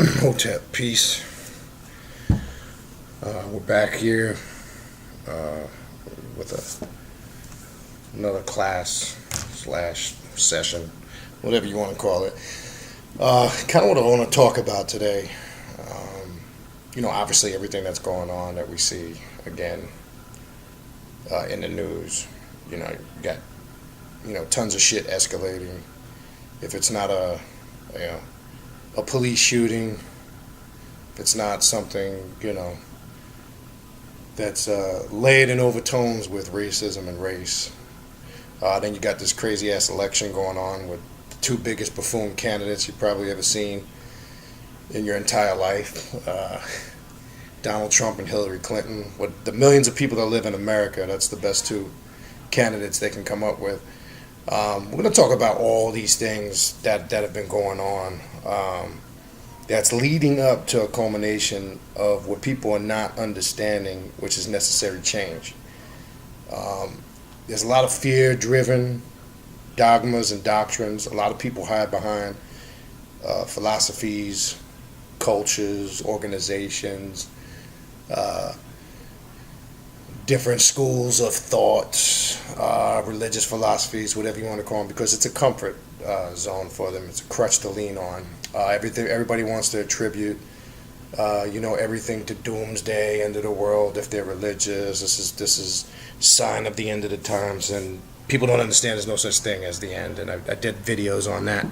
Hotel Peace. We're back here with another class slash session, whatever you want to call it. Kind of what I want to talk about today. Obviously everything that's going on that we see again in the news. You got tons of shit escalating. If it's not a police shooting, if it's not something that's layered in overtones with racism and race, then you got this crazy ass election going on with the two biggest buffoon candidates you've probably ever seen in your entire life, Donald Trump and Hillary Clinton. With the millions of people that live in America, that's the best two candidates they can come up with. We're going to talk about all these things that have been going on that's leading up to a culmination of what people are not understanding, which is necessary change. There's a lot of fear-driven dogmas and doctrines. A lot of people hide behind philosophies, cultures, organizations, different schools of thought, religious philosophies, whatever you want to call them, because it's a comfort zone for them. It's a crutch to lean on. Everybody wants to attribute, everything to doomsday, end of the world. If they're religious, this is sign of the end of the times, and people don't understand there's no such thing as the end. And I did videos on that.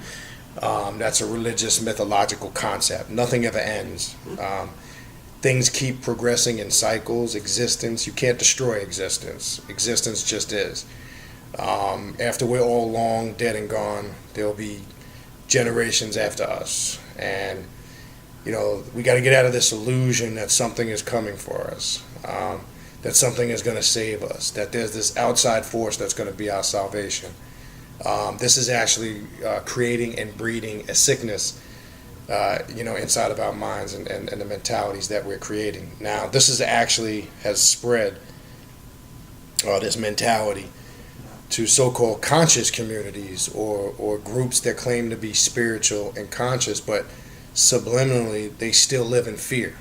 That's a religious mythological concept. Nothing ever ends. Things keep progressing in cycles. Existence, you can't destroy existence. Existence just is. After we're all long dead and gone, there'll be generations after us. And, we got to get out of this illusion that something is coming for us, that something is going to save us, that there's this outside force that's going to be our salvation. This is actually creating and breeding a sickness inside of our minds and the mentalities that we're creating. Now, this is actually has spread, this mentality, to so-called conscious communities or groups that claim to be spiritual and conscious, but subliminally they still live in fear,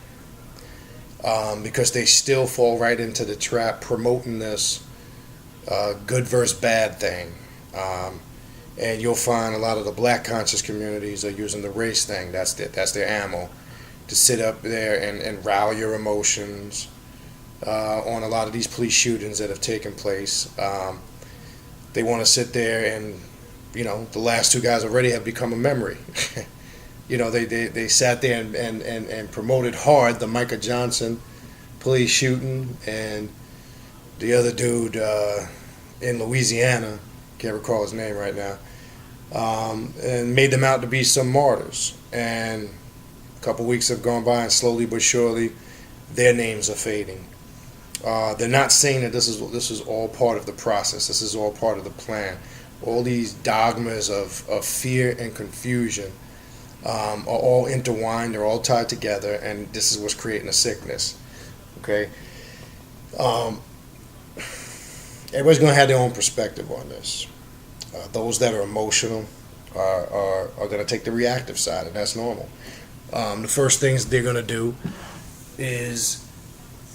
because they still fall right into the trap promoting this good versus bad thing. And you'll find a lot of the black conscious communities are using the race thing. That's their ammo to sit up there and rile your emotions on a lot of these police shootings that have taken place. They want to sit there and, the last two guys already have become a memory. They sat there and promoted hard the Micah Johnson police shooting, and the other dude in Louisiana, can't recall his name right now, and made them out to be some martyrs. And a couple weeks have gone by, and slowly but surely their names are fading. They're not saying that this is all part of the process. This is all part of the plan. All these dogmas of fear and confusion are all intertwined. They're all tied together, and this is what's creating a sickness. Okay. Everybody's going to have their own perspective on this. Those that are emotional are going to take the reactive side, and that's normal. The first things they're going to do is,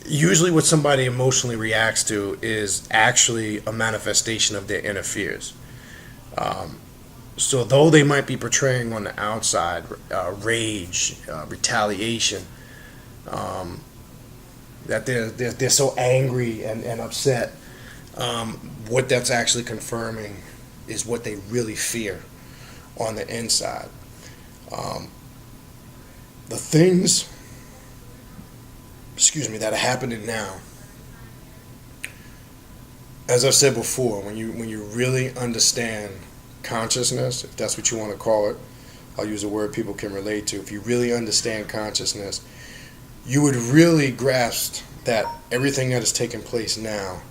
usually what somebody emotionally reacts to is actually a manifestation of their inner fears. So though they might be portraying on the outside rage, retaliation, that they're so angry and upset, what that's actually confirming is what they really fear on the inside. The things, that are happening now, as I've said before, when you really understand consciousness, if that's what you want to call it, I'll use a word people can relate to. If you really understand consciousness, you would really grasp that everything that is taking place now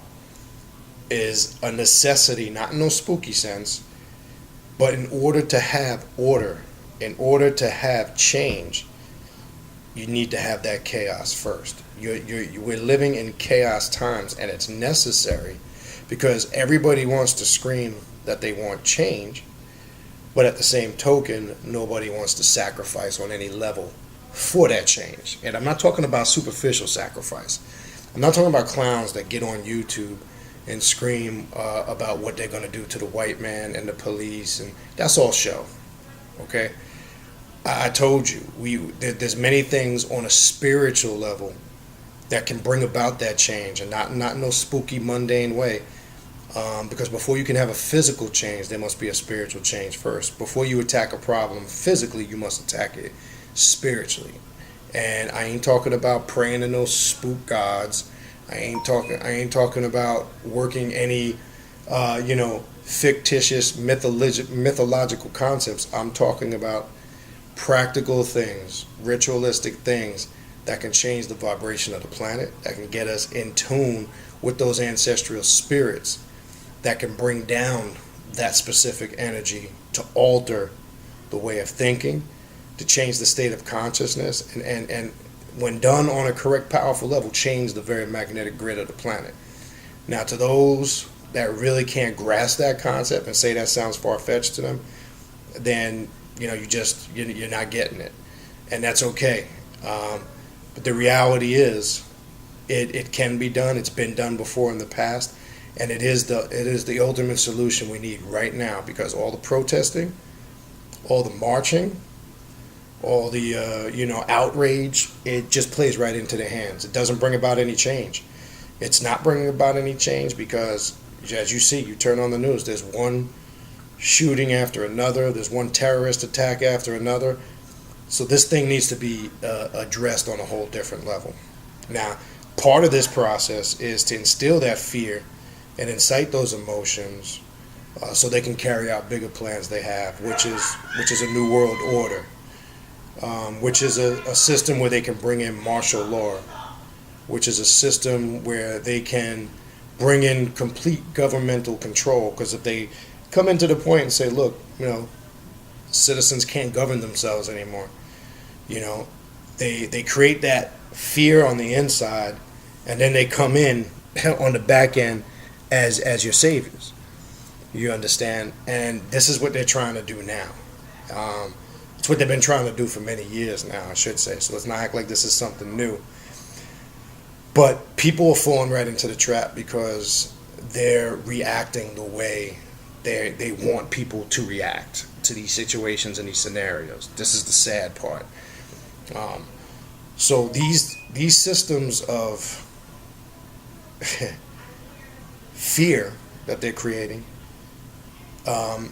is a necessity, not in no spooky sense, but in order to have order, in order to have change, you need to have that chaos first. We're living in chaos times, and it's necessary because everybody wants to scream that they want change, but at the same token, nobody wants to sacrifice on any level for that change. And I'm not talking about superficial sacrifice. I'm not talking about clowns that get on YouTube and scream about what they're going to do to the white man and the police, and that's all show. Okay, I told you there's many things on a spiritual level that can bring about that change, and not in no spooky, mundane way. Because before you can have a physical change, there must be a spiritual change first. Before you attack a problem physically, you must attack it spiritually. And I ain't talking about praying to no spook gods. I ain't talking about working any fictitious mythological concepts. I'm talking about practical things, ritualistic things that can change the vibration of the planet, that can get us in tune with those ancestral spirits, that can bring down that specific energy to alter the way of thinking, to change the state of consciousness, and when done on a correct, powerful level, change the very magnetic grid of the planet. Now, to those that really can't grasp that concept and say that sounds far-fetched to them, then you're not getting it, and that's okay. But the reality is, it can be done. It's been done before in the past, and it is the ultimate solution we need right now, because all the protesting, all the marching, all the outrage, it just plays right into their hands. It doesn't bring about any change. It's not bringing about any change because, as you see, you turn on the news, there's one shooting after another, there's one terrorist attack after another. So this thing needs to be addressed on a whole different level. Now, part of this process is to instill that fear and incite those emotions so they can carry out bigger plans they have, which is a new world order. Which is a system where they can bring in martial law, which is a system where they can bring in complete governmental control. Because if they come into the point and say, look, citizens can't govern themselves anymore, they create that fear on the inside, and then they come in on the back end as your saviors. You understand? And this is what they're trying to do now. It's what they've been trying to do for many years now, I should say. So let's not act like this is something new. But people are falling right into the trap because they're reacting the way they want people to react to these situations and these scenarios. This is the sad part. So these systems of fear that they're creating, I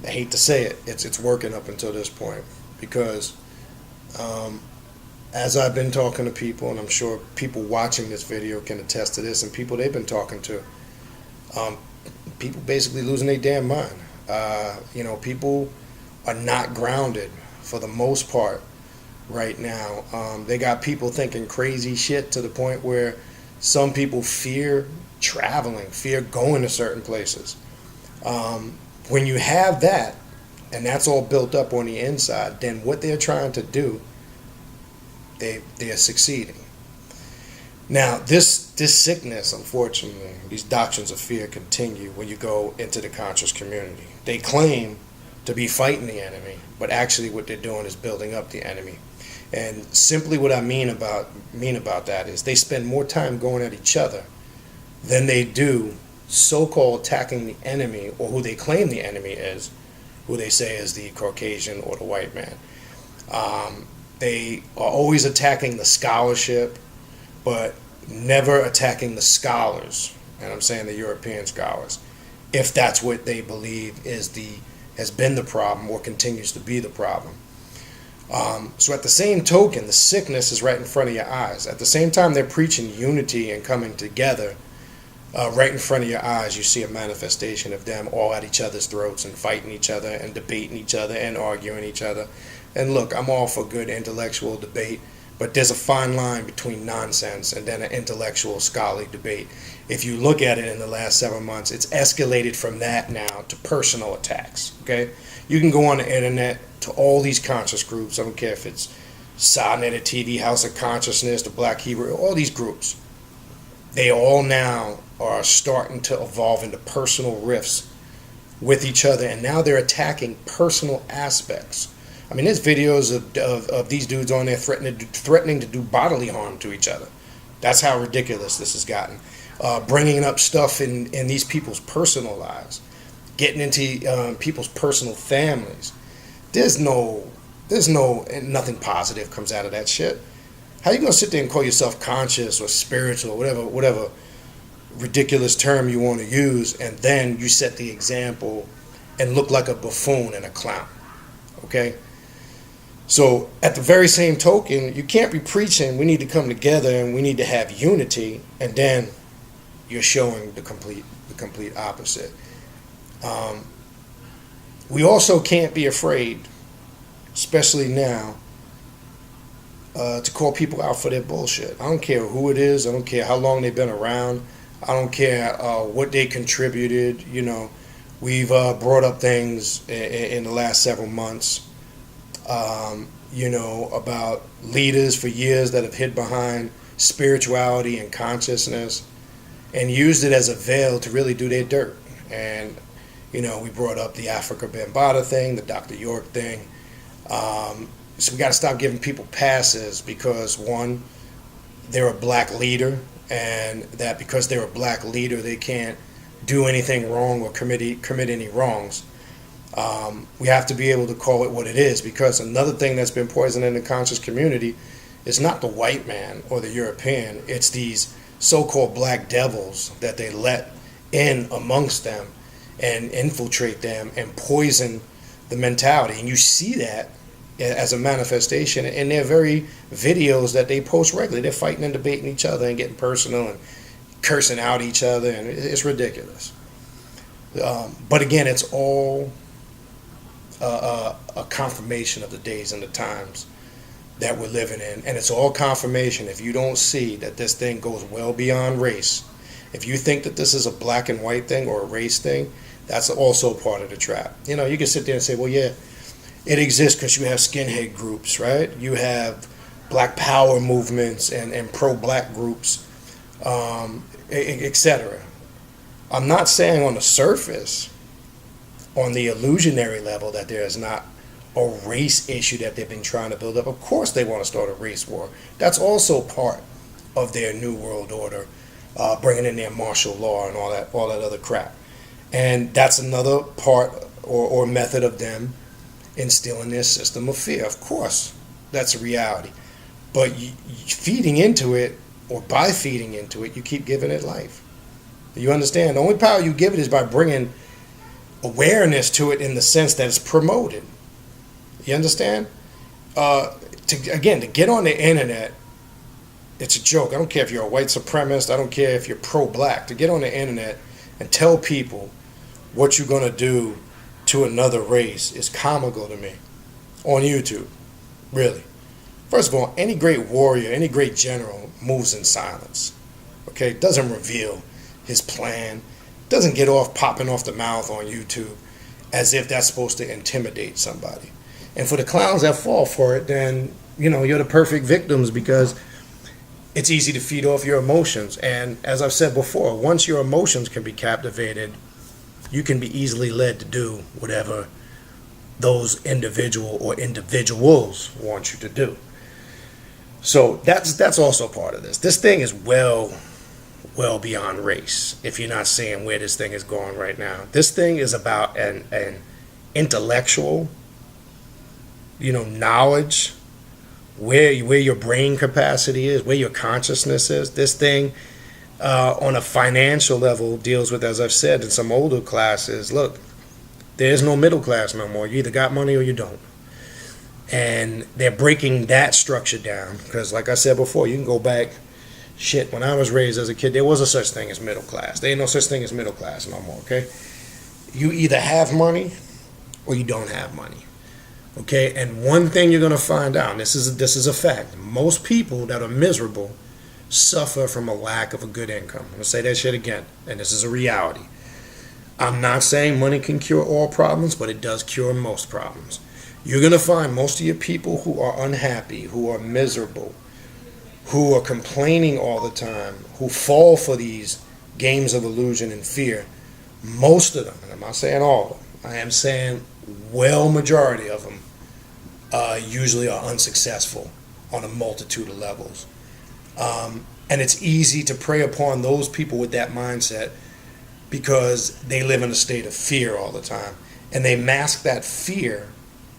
hate to say it, it's working up until this point, because as I've been talking to people, and I'm sure people watching this video can attest to this, and people they've been talking to, people basically losing their damn mind. People are not grounded for the most part right now. They got people thinking crazy shit to the point where some people fear traveling, fear going to certain places. When you have that, and that's all built up on the inside, then what they're trying to do, they are succeeding. Now, this sickness, unfortunately, these doctrines of fear continue when you go into the conscious community. They claim to be fighting the enemy, but actually what they're doing is building up the enemy. And simply what I mean about that is they spend more time going at each other than they do so-called attacking the enemy, or who they claim the enemy is, who they say is the Caucasian or the white man. They are always attacking the scholarship, but never attacking the scholars, and I'm saying the European scholars, if that's what they believe has been the problem or continues to be the problem. So at the same token, the sickness is right in front of your eyes. At the same time they're preaching unity and coming together, right in front of your eyes you see a manifestation of them all at each other's throats and fighting each other and debating each other and arguing each other. And look, I'm all for good intellectual debate, but there's a fine line between nonsense and then an intellectual scholarly debate. If you look at it in the last 7 months, it's escalated from that now to personal attacks. Okay, you can go on the internet to all these conscious groups. I don't care if it's Sonnet TV, House of Consciousness, the Black Hebrew, all these groups. They all now are starting to evolve into personal rifts with each other, and now they're attacking personal aspects. I mean, there's videos of these dudes on there threatening to do bodily harm to each other. That's how ridiculous this has gotten. Bringing up stuff in these people's personal lives, getting into people's personal families. There's nothing positive comes out of that shit. How you gonna sit there and call yourself conscious or spiritual or whatever ridiculous term you want to use, and then you set the example and look like a buffoon and a clown? Okay? So at the very same token, you can't be preaching we need to come together and we need to have unity, and then you're showing the complete opposite. We also can't be afraid, especially now, to call people out for their bullshit. I don't care who it is. I don't care how long they've been around. I don't care what they contributed. You know, we've brought up things in the last several months, you know, about leaders for years that have hid behind spirituality and consciousness and used it as a veil to really do their dirt. And, you know, we brought up the Africa Bambaataa thing, the Dr. York thing. So we got to stop giving people passes because, one, they're a black leader, and that because they're a black leader, they can't do anything wrong or commit any wrongs. We have to be able to call it what it is, because another thing that's been poisoning the conscious community is not the white man or the European. It's these so-called black devils that they let in amongst them and infiltrate them and poison the mentality. And you see that as a manifestation in their very videos that they post regularly. They're fighting and debating each other and getting personal and cursing out each other, and it's ridiculous. But again, it's all a confirmation of the days and the times that we're living in, and it's all confirmation. If you don't see that this thing goes well beyond race, if you think that this is a black and white thing or a race thing, that's also part of the trap. You know, you can sit there and say, well, yeah, it exists because you have skinhead groups, right? You have black power movements and pro-black groups, etc. I'm not saying on the surface, on the illusionary level, that there is not a race issue that they've been trying to build up. Of course they want to start a race war. That's also part of their New World Order, bringing in their martial law and all that other crap. And that's another part or method of them instilling their system of fear. Of course, that's a reality. But feeding into it, or by feeding into it, you keep giving it life. You understand? The only power you give it is by bringing awareness to it in the sense that it's promoted. You understand? To get on the internet, it's a joke. I don't care if you're a white supremacist. I don't care if you're pro-black. To get on the internet and tell people what you're going to do to another race is comical to me on YouTube. Really. First of all, any great warrior, any great general moves in silence. Okay? Doesn't reveal his plan. Doesn't get off popping off the mouth on YouTube as if that's supposed to intimidate somebody. And for the clowns that fall for it, then, you know, you're the perfect victims, because it's easy to feed off your emotions. And as I've said before, once your emotions can be captivated, you can be easily led to do whatever those individual or individuals want you to do. So that's also part of this. This thing is well beyond race, if you're not seeing where this thing is going right now. This thing is about an intellectual, you know, knowledge, where your brain capacity is, where your consciousness is. This thing, on a financial level, deals with, as I've said in some older classes, look, there's no middle class no more. You either got money or you don't. And they're breaking that structure down, because like I said before, you can go back, shit, when I was raised as a kid, there was a such thing as middle class. There ain't no such thing as middle class no more, okay? You either have money or you don't have money. Okay, and one thing you're going to find out, and this is a fact, most people that are miserable suffer from a lack of a good income. I'm going to say that shit again, and this is a reality. I'm not saying money can cure all problems, but it does cure most problems. You're going to find most of your people who are unhappy, who are miserable, who are complaining all the time, who fall for these games of illusion and fear, most of them, and I'm not saying all of them, I am saying majority of them, usually are unsuccessful on a multitude of levels. And it's easy to prey upon those people with that mindset because they live in a state of fear all the time. And they mask that fear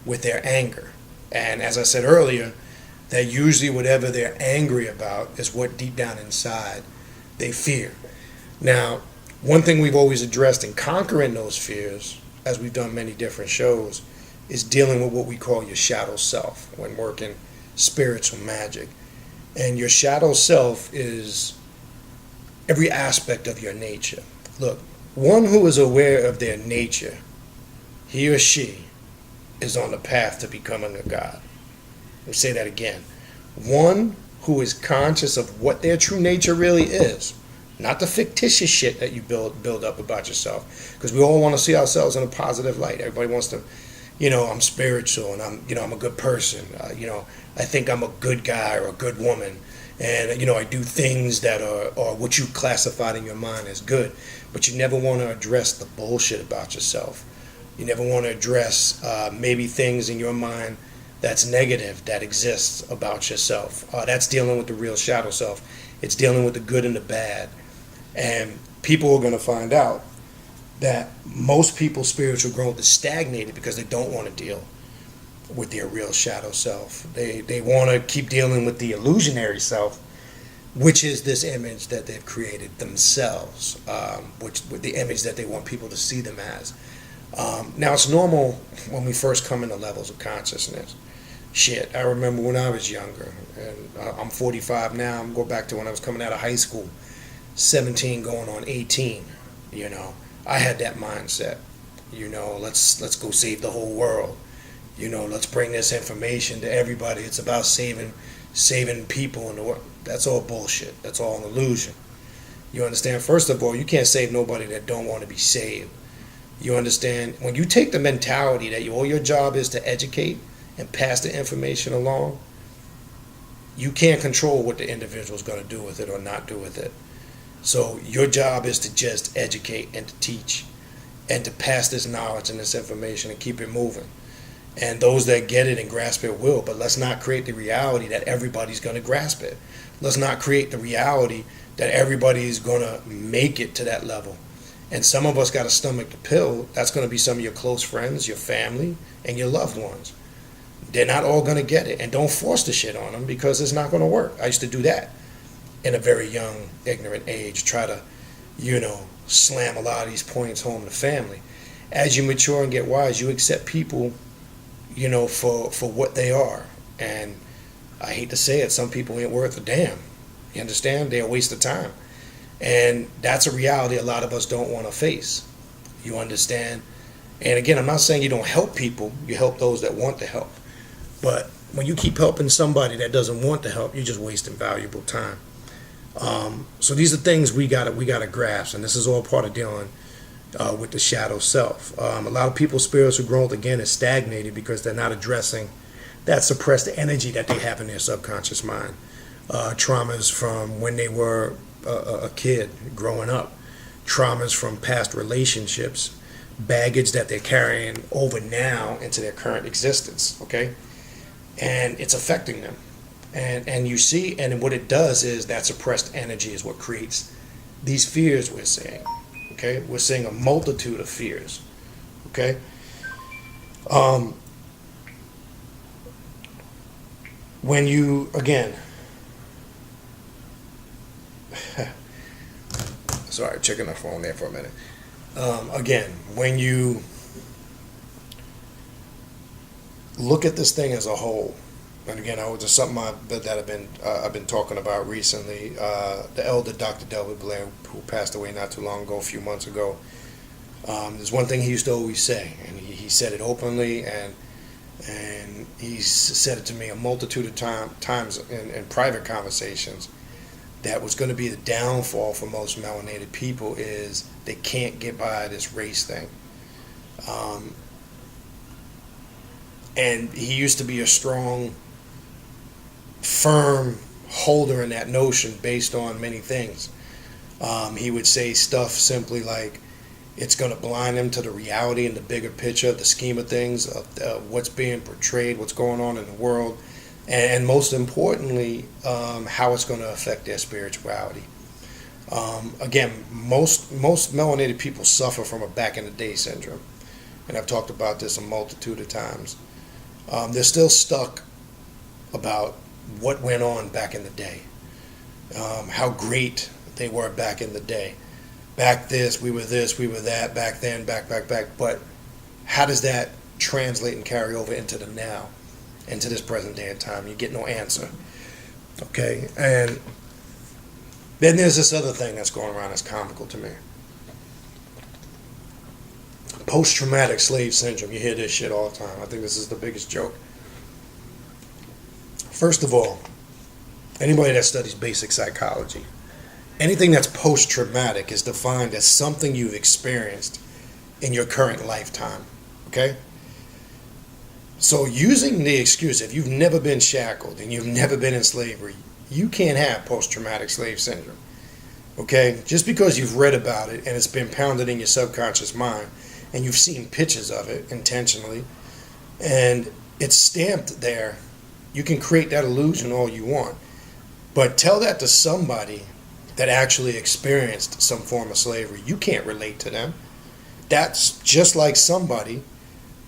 with their anger. And as I said earlier, that usually whatever they're angry about is what deep down inside they fear. Now, one thing we've always addressed in conquering those fears, as we've done many different shows, is dealing with what we call your shadow self when working spiritual magic. And your shadow self is every aspect of your nature. Look, one who is aware of their nature, he or she is on the path to becoming a god. Let me say that again. One who is conscious of what their true nature really is, not the fictitious shit that you build up about yourself. Because we all want to see ourselves in a positive light. Everybody wants to, I'm spiritual and I'm a good person. I think I'm a good guy or a good woman. And, I do things that are what you classified in your mind as good. But you never want to address the bullshit about yourself. You never want to address maybe things in your mind that's negative that exists about yourself. That's dealing with the real shadow self. It's dealing with the good and the bad. And people are going to find out that most people's spiritual growth is stagnated because they don't want to deal with their real shadow self. They want to keep dealing with the illusionary self, which is this image that they've created themselves, which with the image that they want people to see them as. Now, it's normal when we first come into levels of consciousness. Shit, I remember when I was younger, and I'm 45 now. I'm going back to when I was coming out of high school, 17 going on 18. I had that mindset. Let's go save the whole world. Let's bring this information to everybody. It's about saving people in the world. That's all bullshit. That's all an illusion. You understand? First of all, you can't save nobody that don't want to be saved. You understand? When you take the mentality that all your job is to educate and pass the information along, you can't control what the individual is going to do with it or not do with it. So your job is to just educate and to teach and to pass this knowledge and this information and keep it moving. And those that get it and grasp it will, but let's not create the reality that everybody's going to grasp it. Let's not create the reality that everybody's going to make it to that level. And some of us got to stomach the pill. That's going to be some of your close friends, your family, and your loved ones. They're not all going to get it. And don't force the shit on them because it's not going to work. I used to do that in a very young, ignorant age. Try to, slam a lot of these points home to family. As you mature and get wise, you accept people, for what they are. And I hate to say it, some people ain't worth a damn. You understand? They're a waste of time. And that's a reality a lot of us don't want to face. You understand? And again, I'm not saying you don't help people. You help those that want to help. But when you keep helping somebody that doesn't want to help, you're just wasting valuable time. So these are things we gotta grasp, and this is all part of dealing with the shadow self. A lot of people's spiritual growth, again, is stagnated because they're not addressing that suppressed energy that they have in their subconscious mind. Traumas from when they were a kid growing up, traumas from past relationships, baggage that they're carrying over now into their current existence, okay? And it's affecting them. And you see, and what it does is that suppressed energy is what creates these fears we're seeing, okay? We're seeing a multitude of fears, okay? When you, again, sorry, checking the phone there for a minute. Again, when you look at this thing as a whole, and again, it's just something I've been talking about recently. The elder Dr. Delbert Blair, who passed away not too long ago, a few months ago. There's one thing he used to always say, and he said it openly, and he's said it to me a multitude of times in private conversations. That was going to be the downfall for most melanated people is they can't get by this race thing. And he used to be a strong, firm holder in that notion based on many things. He would say stuff simply like, It's going to blind them to the reality and the bigger picture, the scheme of things, of what's being portrayed, what's going on in the world, and most importantly, how it's going to affect their spirituality. Again, most melanated people suffer from a back in the day syndrome, and I've talked about this a multitude of times. They're still stuck about what went on back in the day, how great they were back in the day. Back this, we were that, back then, back. But how does that translate and carry over into the now, into this present day and time? You get no answer. Okay, and then there's this other thing that's going around that's comical to me. Post-traumatic slave syndrome. You hear this shit all the time. I think this is the biggest joke. First of all, anybody that studies basic psychology, anything that's post-traumatic is defined as something you've experienced in your current lifetime. Okay? So using the excuse, if you've never been shackled and you've never been in slavery, you can't have post-traumatic slave syndrome. Okay? Just because you've read about it and it's been pounded in your subconscious mind and you've seen pictures of it intentionally and it's stamped there, you can create that illusion all you want. But tell that to somebody that actually experienced some form of slavery. You can't relate to them. That's just like somebody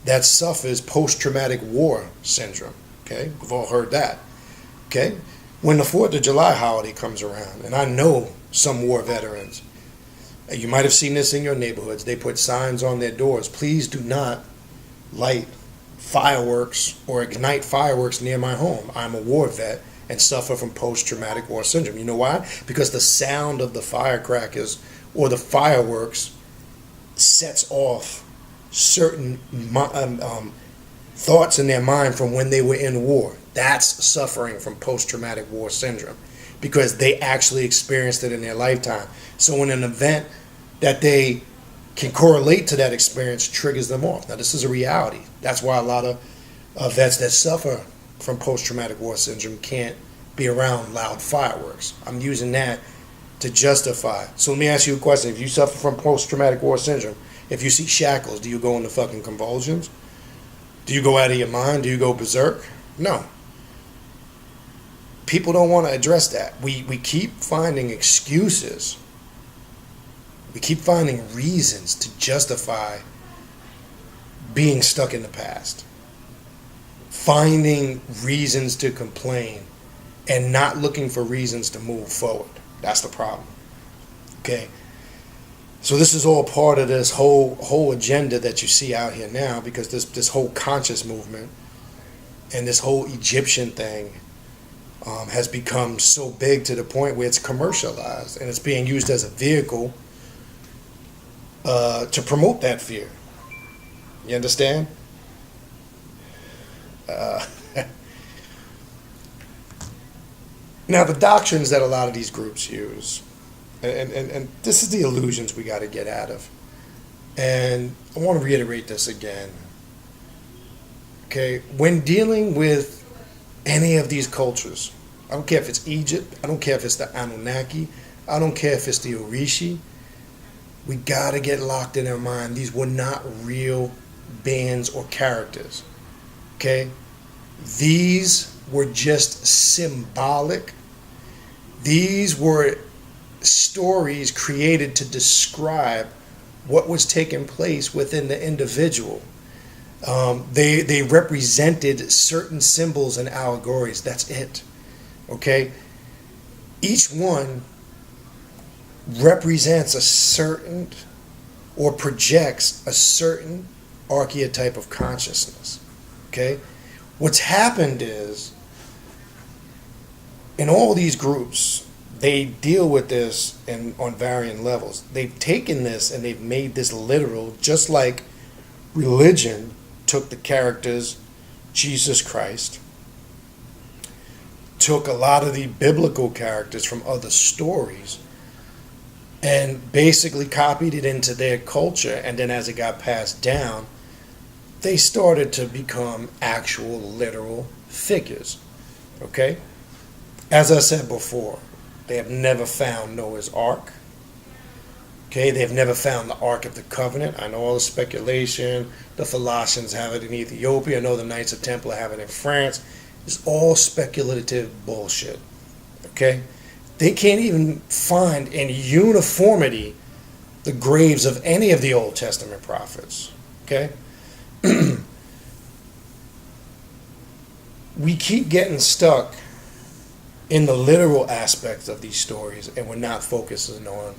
that suffers post-traumatic war syndrome. Okay? We've all heard that. Okay? When the 4th of July holiday comes around, and I know some war veterans, you might have seen this in your neighborhoods, they put signs on their doors, please do not light fireworks or ignite fireworks near my home. I'm a war vet and suffer from post-traumatic war syndrome. You know why? Because the sound of the firecrackers or the fireworks sets off certain thoughts in their mind from when they were in war. That's suffering from post-traumatic war syndrome because they actually experienced it in their lifetime. So when an event that they can correlate to that experience triggers them off. Now, this is a reality. That's why a lot of vets that suffer from post-traumatic war syndrome can't be around loud fireworks. I'm using that to justify. So let me ask you a question. If you suffer from post-traumatic war syndrome, if you see shackles, do you go into fucking convulsions? Do you go out of your mind? Do you go berserk? No. People don't want to address that. We keep finding excuses. We keep finding reasons to justify being stuck in the past. Finding reasons to complain and not looking for reasons to move forward. That's the problem. Okay? So this is all part of this whole agenda that you see out here now, because this whole conscious movement and this whole Egyptian thing has become so big to the point where it's commercialized and it's being used as a vehicle to promote that fear. You understand? Now, the doctrines that a lot of these groups use, and this is the illusions we got to get out of. And I want to reiterate this again. Okay, when dealing with any of these cultures, I don't care if it's Egypt, I don't care if it's the Anunnaki, I don't care if it's the Orishi, we got to get locked in our mind. These were not real beings or characters. Okay? These were just symbolic. These were stories created to describe what was taking place within the individual. They represented certain symbols and allegories. That's it. Okay? Each one represents a certain or projects a certain archetype of consciousness. Okay? What's happened is, in all these groups, they deal with this on varying levels. They've taken this and they've made this literal, just like religion took the characters Jesus Christ, took a lot of the biblical characters from other stories, and basically copied it into their culture, and then as it got passed down, they started to become actual literal figures. Okay? As I said before, they have never found Noah's Ark. Okay, they've never found the Ark of the Covenant. I know all the speculation. The Philossians have it in Ethiopia. I know the Knights of Templar have it in France. It's all speculative bullshit. Okay? They can't even find in uniformity the graves of any of the Old Testament prophets. Okay? We keep getting stuck in the literal aspects of these stories, and we're not focusing on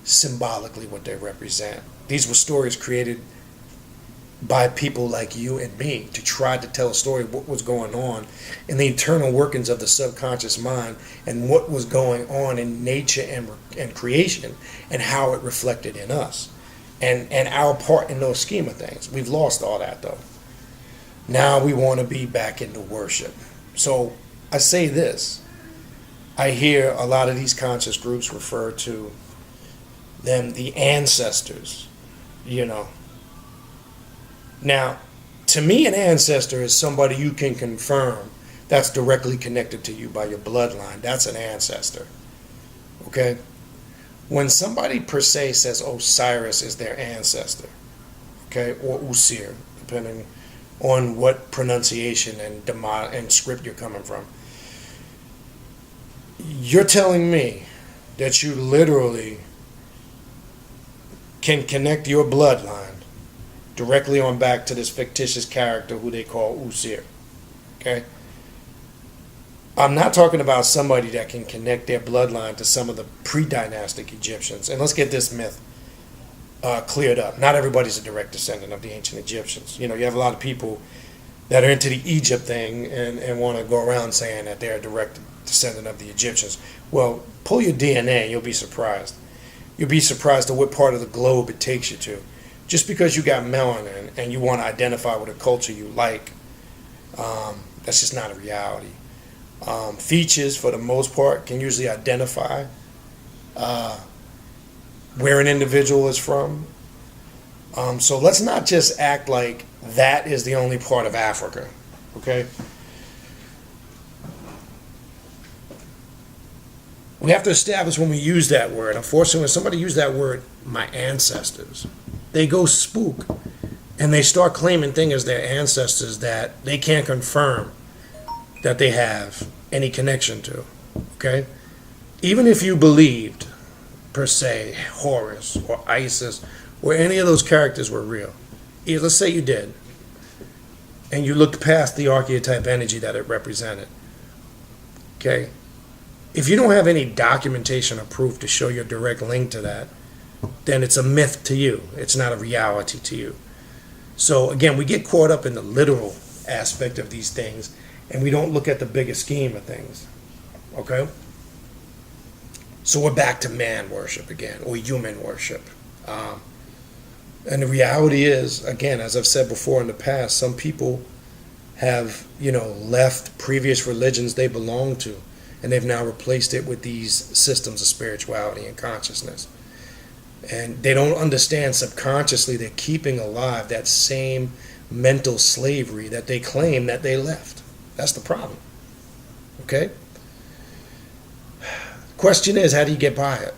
symbolically what they represent. These were stories created by people like you and me to try to tell a story of what was going on in the internal workings of the subconscious mind and what was going on in nature and creation and how it reflected in us and our part in those scheme of things. We've lost all that though. Now we want to be back into worship. So I say this. I hear a lot of these conscious groups refer to them the ancestors, you know. Now, to me, an ancestor is somebody you can confirm that's directly connected to you by your bloodline. That's an ancestor. Okay? When somebody per se says Osiris is their ancestor, okay, or Usir, depending on what pronunciation and script you're coming from, you're telling me that you literally can connect your bloodline directly on back to this fictitious character who they call Usir. Okay? I'm not talking about somebody that can connect their bloodline to some of the pre-dynastic Egyptians. And let's get this myth cleared up. Not everybody's a direct descendant of the ancient Egyptians. You know, you have a lot of people that are into the Egypt thing and want to go around saying that they're a direct descendant of the Egyptians. Well, pull your DNA, you'll be surprised. You'll be surprised at what part of the globe it takes you to. Just because you got melanin and you want to identify with a culture you like, that's just not a reality. Features, for the most part, can usually identify where an individual is from. So let's not just act like that is the only part of Africa, okay? We have to establish when we use that word. Unfortunately, when somebody uses that word, my ancestors, they go spook and they start claiming things as their ancestors that they can't confirm that they have any connection to, okay? Even if you believed, per se, Horus or Isis or any of those characters were real, let's say you did, and you looked past the archetype energy that it represented, okay? If you don't have any documentation or proof to show your direct link to that, then it's a myth to you. It's not a reality to you. So again, we get caught up in the literal aspect of these things, and we don't look at the bigger scheme of things. Okay? So we're back to man worship again, or human worship. And the reality is, again, as I've said before in the past, some people have, left previous religions they belonged to, and they've now replaced it with these systems of spirituality and consciousness. And they don't understand subconsciously they're keeping alive that same mental slavery that they claim that they left. That's the problem. Okay? Question is, how do you get by it?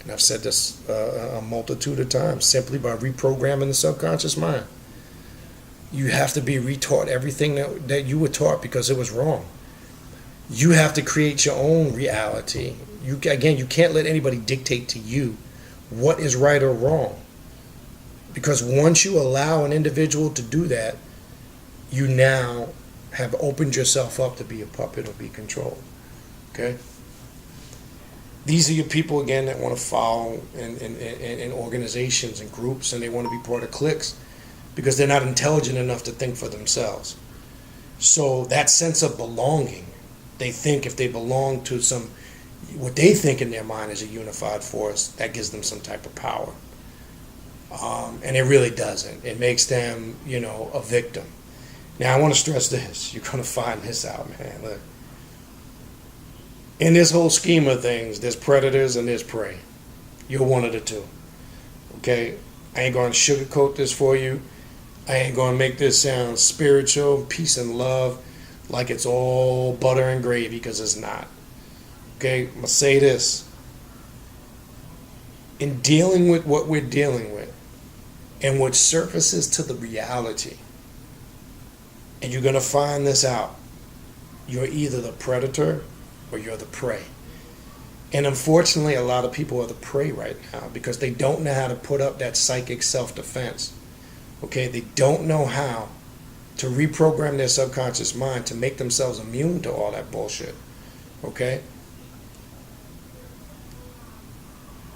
And I've said this a multitude of times, simply by reprogramming the subconscious mind. You have to be retaught everything that you were taught because it was wrong. You have to create your own reality. You can't let anybody dictate to you what is right or wrong. Because once you allow an individual to do that, you now have opened yourself up to be a puppet or be controlled. Okay? These are your people, again, that want to follow in organizations and groups, and they want to be part of cliques because they're not intelligent enough to think for themselves. So that sense of belonging, they think if they belong to what they think in their mind is a unified force, that gives them some type of power. And it really doesn't. It makes them, a victim. Now, I want to stress this. You're going to find this out, man. Look. In this whole scheme of things, there's predators and there's prey. You're one of the two. Okay? I ain't going to sugarcoat this for you. I ain't going to make this sound spiritual, peace and love, like it's all butter and gravy, because it's not. Okay? I'm going to say this. in dealing with what we're dealing with and what surfaces to the reality, and you're going to find this out, you're either the predator or you're the prey. And unfortunately, a lot of people are the prey right now because they don't know how to put up that psychic self-defense. Okay, they don't know how to reprogram their subconscious mind to make themselves immune to all that bullshit. Okay?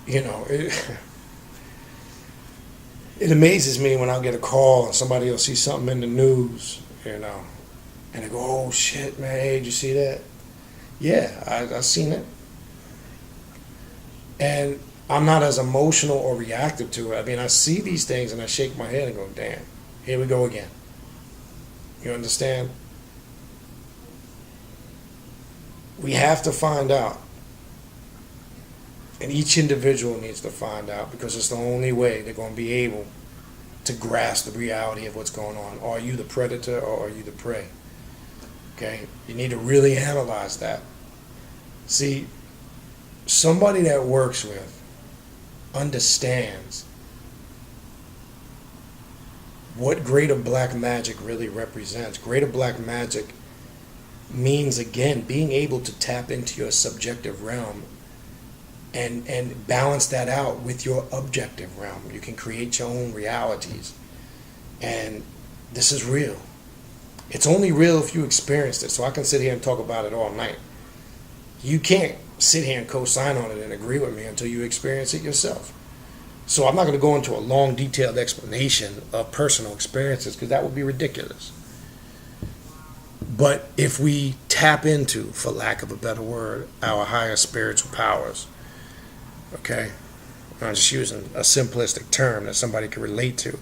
You know, it amazes me when I'll get a call and somebody will see something in the news, you know, and they go, oh shit, man, hey, did you see that? Yeah, I seen it. And I'm not as emotional or reactive to it. I mean, I see these things and I shake my head and go, damn, here we go again. You understand? We have to find out. And each individual needs to find out because it's the only way they're going to be able to grasp the reality of what's going on. Are you the predator or are you the prey? Okay? You need to really analyze that. See, somebody that works with understands what greater black magic really represents. Greater black magic means, again, being able to tap into your subjective realm and balance that out with your objective realm. You can create your own realities. And this is real. It's only real if you experience it. So I can sit here and talk about it all night. You can't sit here and co-sign on it and agree with me until you experience it yourself. So I'm not going to go into a long, detailed explanation of personal experiences because that would be ridiculous. But if we tap into, for lack of a better word, our higher spiritual powers, okay, I'm just using a simplistic term that somebody can relate to,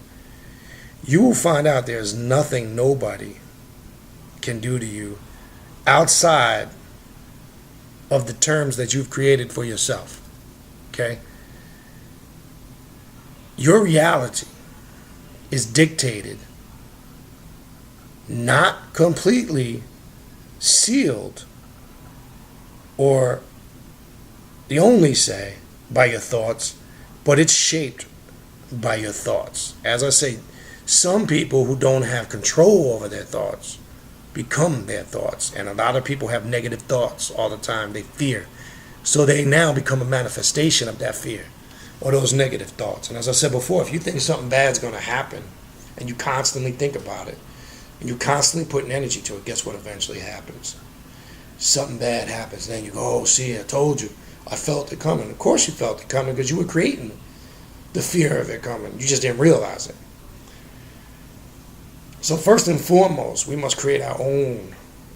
you will find out there's nothing nobody can do to you outside of the terms that you've created for yourself. Okay? Your reality is dictated, not completely sealed or the only say by your thoughts, but it's shaped by your thoughts. As I say, some people who don't have control over their thoughts become their thoughts. And a lot of people have negative thoughts all the time. They fear. So they now become a manifestation of that fear or those negative thoughts. And as I said before, if you think something bad's going to happen and you constantly think about it and you constantly putting energy to it, guess what eventually happens? Something bad happens. Then you go, oh, see, I told you. I felt it coming. Of course you felt it coming because you were creating the fear of it coming. You just didn't realize it. So first and foremost, we must create our own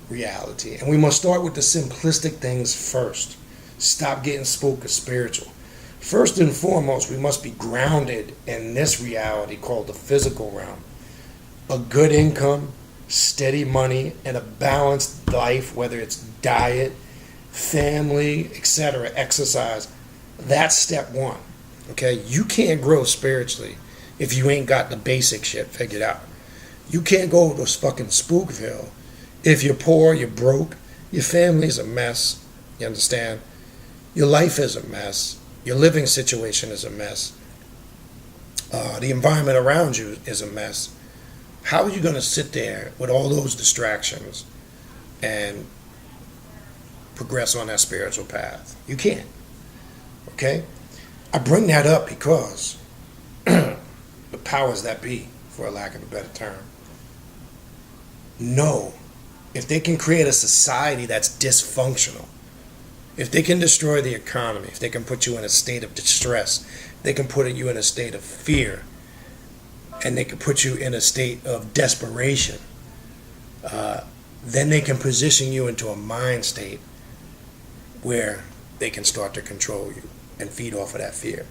reality. And we must start with the simplistic things first. Stop getting spooked or spiritual. First and foremost, we must be grounded in this reality called the physical realm. A good income, steady money, and a balanced life, whether it's diet, family, etc., exercise. That's step one. Okay? You can't grow spiritually if you ain't got the basic shit figured out. You can't go to fucking Spookville if you're poor, you're broke, your family's a mess, you understand? Your life is a mess. Your living situation is a mess. The environment around you is a mess. How are you going to sit there with all those distractions and progress on that spiritual path? You can't. Okay? I bring that up because the powers that be, for a lack of a better term, know if they can create a society that's dysfunctional, if they can destroy the economy, if they can put you in a state of distress, they can put you in a state of fear, and they can put you in a state of desperation, then they can position you into a mind state where they can start to control you and feed off of that fear.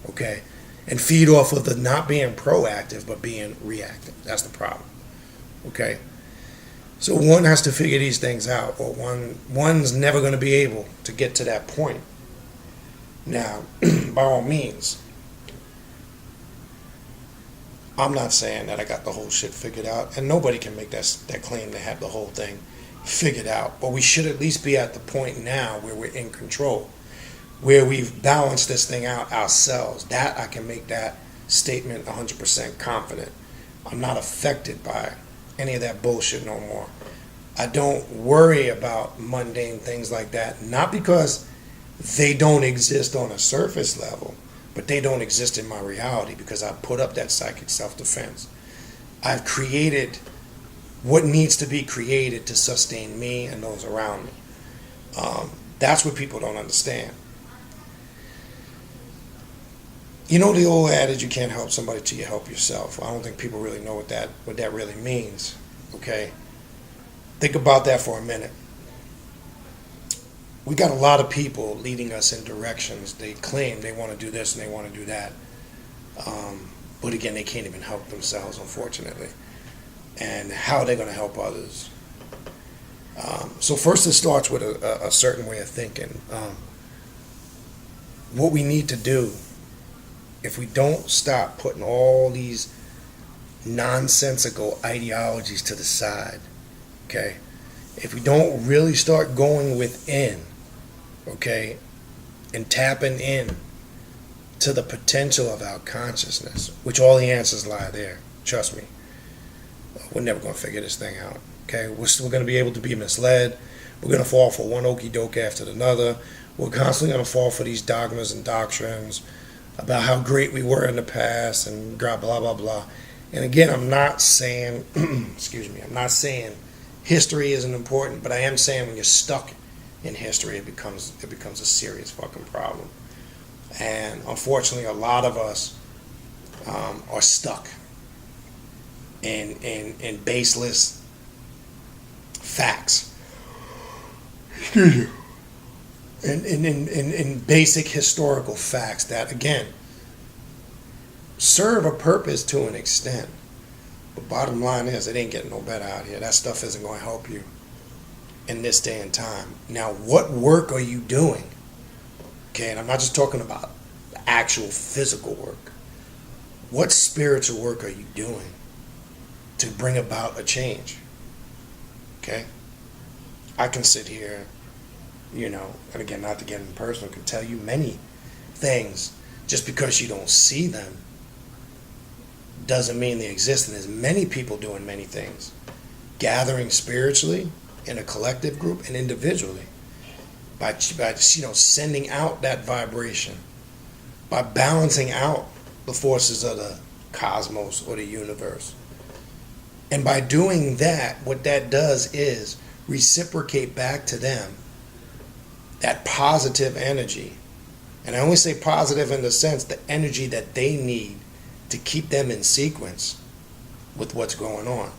Okay? And feed off of the not being proactive but being reactive. That's the problem. Okay? So one has to figure these things out, or one's never going to be able to get to that point. Now, by all means, I'm not saying that I got the whole shit figured out, and nobody can make that claim to have the whole thing figured out, but we should at least be at the point now where we're in control. where we've balanced this thing out ourselves. That I can make that statement 100% confident. I'm not affected by any of that bullshit no more. I don't worry about mundane things like that, not because they don't exist on a surface level, but they don't exist in my reality because I put up that psychic self-defense. I've created what needs to be created to sustain me and those around me. That's what people don't understand. You know the old adage, you can't help somebody till you help yourself. I don't think people really know what that really means. Okay? Think about that for a minute. We got a lot of people leading us in directions. They claim they want to do this and they want to do that. But again, they can't even help themselves, unfortunately. And how are they going to help others? So first it starts with a certain way of thinking. What we need to do, if we don't stop putting all these nonsensical ideologies to the side, okay, if we don't really start going within, okay, and tapping in to the potential of our consciousness, which all the answers lie there, trust me, we're never going to figure this thing out, okay? We're still going to be able to be misled. We're going to fall for one okie doke after another. We're constantly going to fall for these dogmas and doctrines about how great we were in the past and blah, blah, blah. And again, I'm not saying, excuse me, I'm not saying history isn't important, but I am saying when you're stuck in history, it becomes a serious fucking problem. And unfortunately, a lot of us are stuck in baseless facts. Excuse you. In basic historical facts that, again, serve a purpose to an extent. But bottom line is, it ain't getting no better out here. That stuff isn't going to help you in this day and time. Now, what work are you doing? Okay, and I'm not just talking about actual physical work. What spiritual work are you doing to bring about a change? Okay? I can sit here, and again, not to get impersonal, can tell you many things. Just because you don't see them doesn't mean they exist. And there's many people doing many things. Gathering spiritually in a collective group and individually. By sending out that vibration. By balancing out the forces of the cosmos or the universe. And by doing that, what that does is reciprocate back to them that positive energy. And I only say positive in the sense the energy that they need to keep them in sequence with what's going on.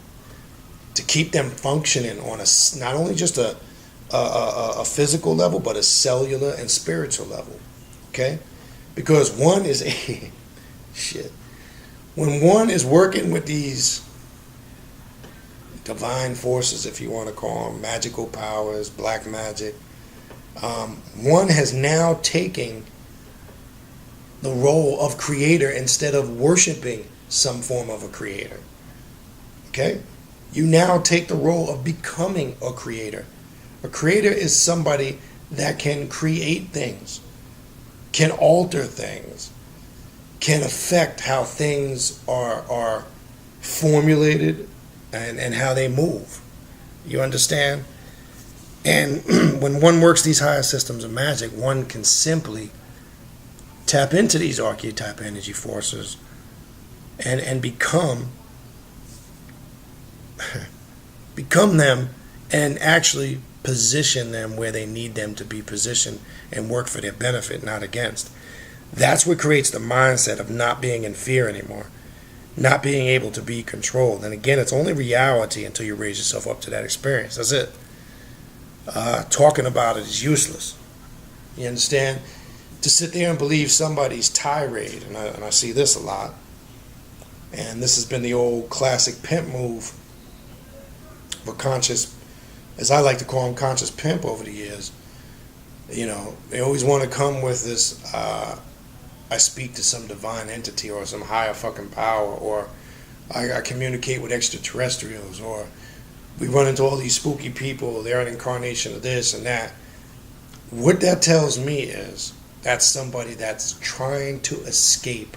To keep them functioning on not only just a physical level, but a cellular and spiritual level. Okay? Because one is when one is working with these divine forces, if you want to call them, magical powers, black magic, one has now taken the role of creator instead of worshiping some form of a creator. Okay? You now take the role of becoming a creator. A creator is somebody that can create things, can alter things, can affect how things are formulated and how they move. You understand? And when one works these higher systems of magic, one can simply tap into these archetype energy forces and become them and actually position them where they need them to be positioned and work for their benefit, not against. That's what creates the mindset of not being in fear anymore, not being able to be controlled. And again, it's only reality until you raise yourself up to that experience. That's it. Talking about it is useless. You understand? To sit there and believe somebody's tirade, and I see this a lot, and this has been the old classic pimp move for conscious, as I like to call him, conscious pimp over the years. They always want to come with this, I speak to some divine entity or some higher fucking power, or I communicate with extraterrestrials, or we run into all these spooky people, they're an incarnation of this and that. What that tells me is That's somebody that's trying to escape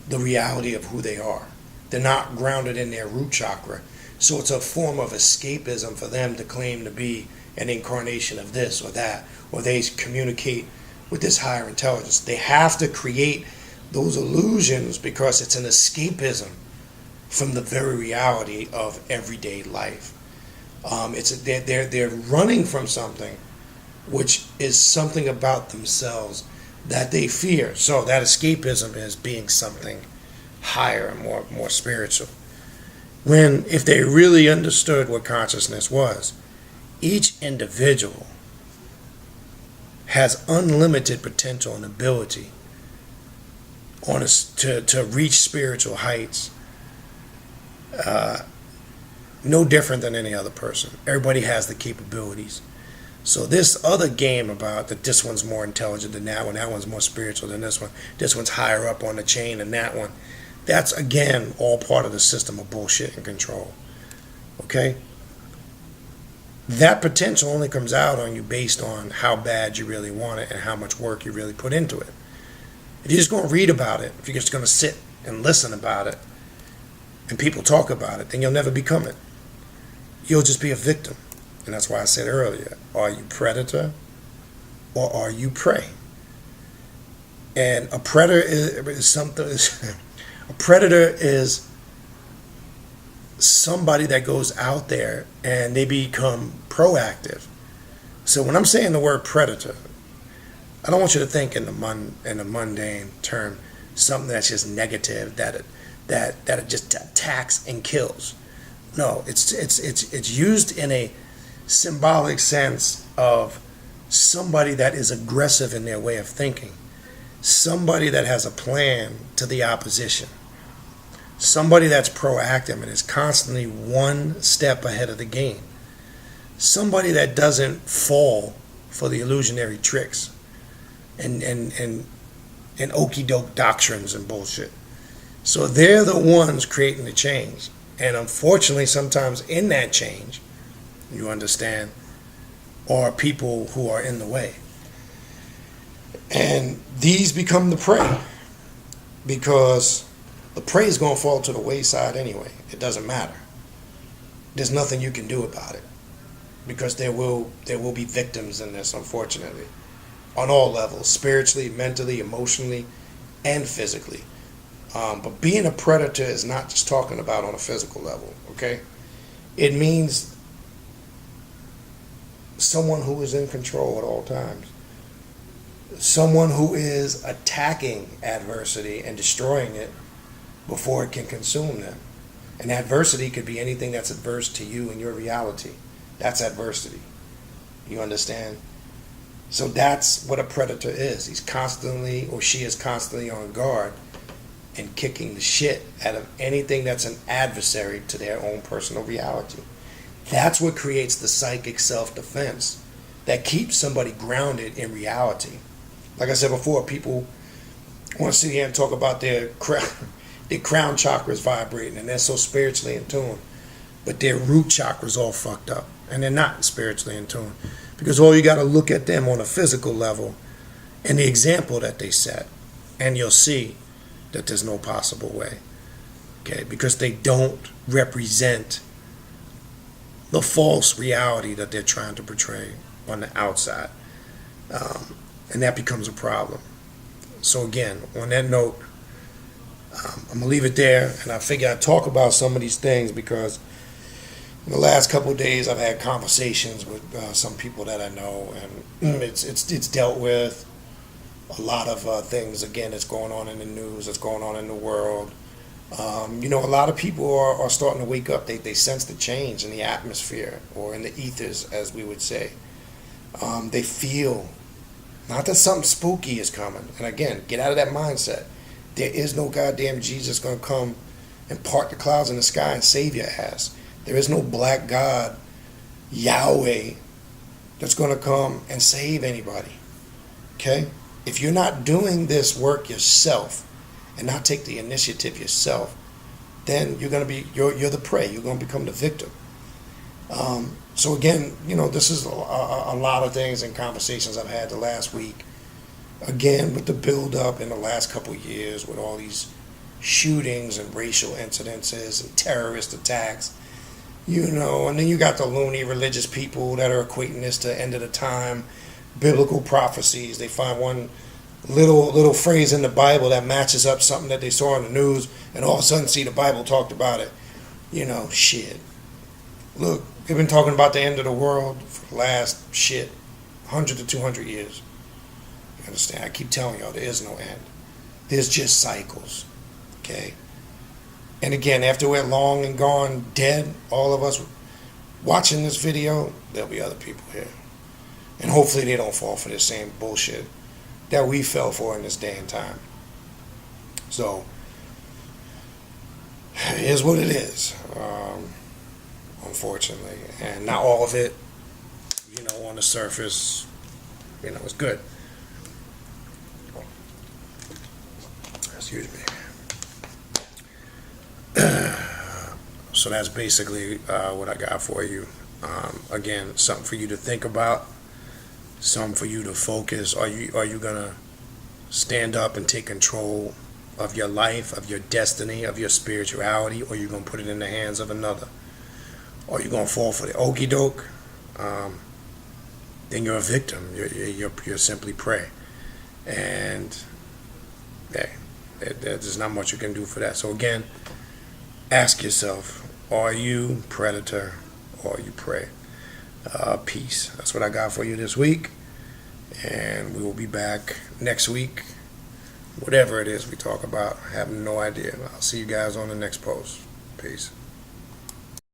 the reality of who they are. They're not grounded in their root chakra. So it's a form of escapism for them to claim to be an incarnation of this or that, or they communicate with this higher intelligence. They have to create those illusions because it's an escapism from the very reality of everyday life. They're running from something which is something about themselves that they fear. So that escapism is being something higher and more spiritual. When, if they really understood what consciousness was, each individual has unlimited potential and ability to reach spiritual heights, no different than any other person. Everybody has the capabilities. So this other game about that this one's more intelligent than that one's more spiritual than this one's higher up on the chain than that one, that's again all part of the system of bullshit and control. Okay? That potential only comes out on you based on how bad you really want it and how much work you really put into it. If you're just going to read about it, if you're just going to sit and listen about it, and people talk about it, then you'll never become it. You'll just be a victim. And that's why I said earlier, are you predator or are you prey? And a predator is something. A predator is somebody that goes out there and they become proactive. So when I'm saying the word predator, I don't want you to think in the mundane term something that's just negative, that it just attacks and kills. No, it's used in a symbolic sense of somebody that is aggressive in their way of thinking, somebody that has a plan to the opposition, somebody that's proactive and is constantly one step ahead of the game, somebody that doesn't fall for the illusionary tricks and okey-doke doctrines and bullshit. So they're the ones creating the change. And unfortunately, sometimes in that change, you understand, are people who are in the way. And these become the prey, because the prey is going to fall to the wayside anyway. It doesn't matter. There's nothing you can do about it, because there will be victims in this, unfortunately, on all levels, spiritually, mentally, emotionally, and physically. But being a predator is not just talking about on a physical level, okay? It means someone who is in control at all times. Someone who is attacking adversity and destroying it before it can consume them. And adversity could be anything that's adverse to you and your reality. That's adversity. You understand? So that's what a predator is. He's constantly, or she is constantly on guard and kicking the shit out of anything that's an adversary to their own personal reality. That's what creates the psychic self-defense that keeps somebody grounded in reality. Like I said before, people want to sit here and talk about their crown chakras vibrating and they're so spiritually in tune, but their root chakra's all fucked up and they're not spiritually in tune, because all you got to look at them on a physical level and the example that they set, and you'll see that there's no possible way. Okay, because they don't represent the false reality that they're trying to portray on the outside. And that becomes a problem. So again, on that note, I'm going to leave it there, and I figure I'd talk about some of these things because in the last couple of days I've had conversations with some people that I know, and it's dealt with a lot of things, again, that's going on in the news, that's going on in the world. A lot of people are starting to wake up. They sense the change in the atmosphere, or in the ethers, as we would say. They feel, not that something spooky is coming. And again, get out of that mindset. There is no goddamn Jesus going to come and part the clouds in the sky and save your ass. There is no black God, Yahweh, that's going to come and save anybody. Okay? If you're not doing this work yourself and not take the initiative yourself, then you're going to be you're the prey. You're going to become the victim. So again, this is a lot of things and conversations I've had the last week again, with the build-up in the last couple of years with all these shootings and racial incidences and terrorist attacks, and then you got the loony religious people that are equating this to end of the time, biblical prophecies. They find one little phrase in the Bible that matches up something that they saw on the news, and all of a sudden see the Bible talked about it. Shit. Look, they've been talking about the end of the world for the last 100 to 200 years. You understand? I keep telling y'all there is no end. There's just cycles. Okay? And again, after we're long and gone dead, all of us watching this video, there'll be other people here. And hopefully they don't fall for the same bullshit that we fell for in this day and time. So, here's what it is, unfortunately. And not all of it, on the surface, is good. Excuse me. So that's basically what I got for you. Again, something for you to think about, something for you to focus. Are you gonna stand up and take control of your life, of your destiny, of your spirituality, or are you gonna put it in the hands of another? Or are you gonna fall for the okie doke? Then you're a victim. You're simply prey, and there's not much you can do for that. So again, ask yourself: are you predator or are you prey? Peace. That's what I got for you this week, and we will be back next week. Whatever it is we talk about, I have no idea. I'll see you guys on the next post. Peace.